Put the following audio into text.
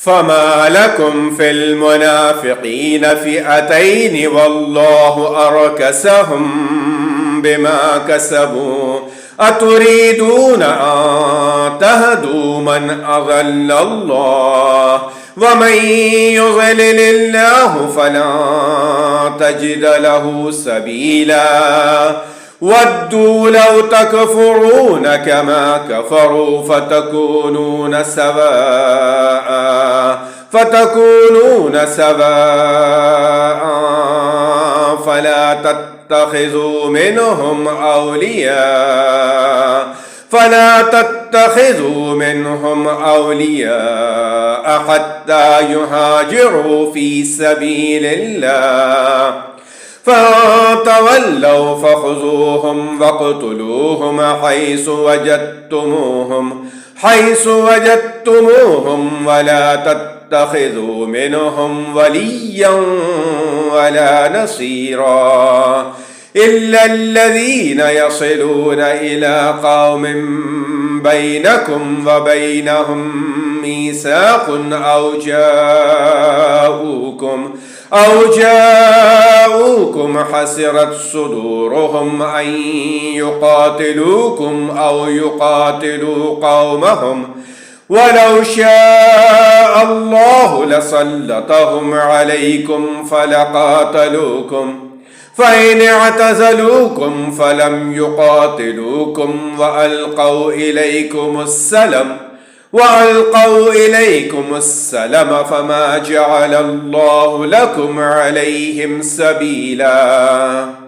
فما لكم في المنافقين فئتين والله أركسهم بما كسبوا أتريدون أن تهدوا من أضل الله ومن يضلل الله فلن تجد له سبيلا ودوا لو تكفرون كما كفروا فتكونون سواء فلا تتخذوا منهم أولياء حتى يهاجروا في سبيل الله فإن تولوا فخذوهم واقتلوهم حيث وجدتموهم ولا تتخذوا منهم وليا ولا نصيرا إلا الذين يصلون إلى قوم بينكم وبينهم ميثاق أو جاءوكم حسرت صدورهم أن يقاتلوكم أو يقاتلوا قومهم ولو شاء الله لسلطهم عليكم فلقاتلوكم فإن اعتزلوكم فلم يقاتلوكم وألقوا إليكم السلم فما جعل الله لكم عليهم سبيلا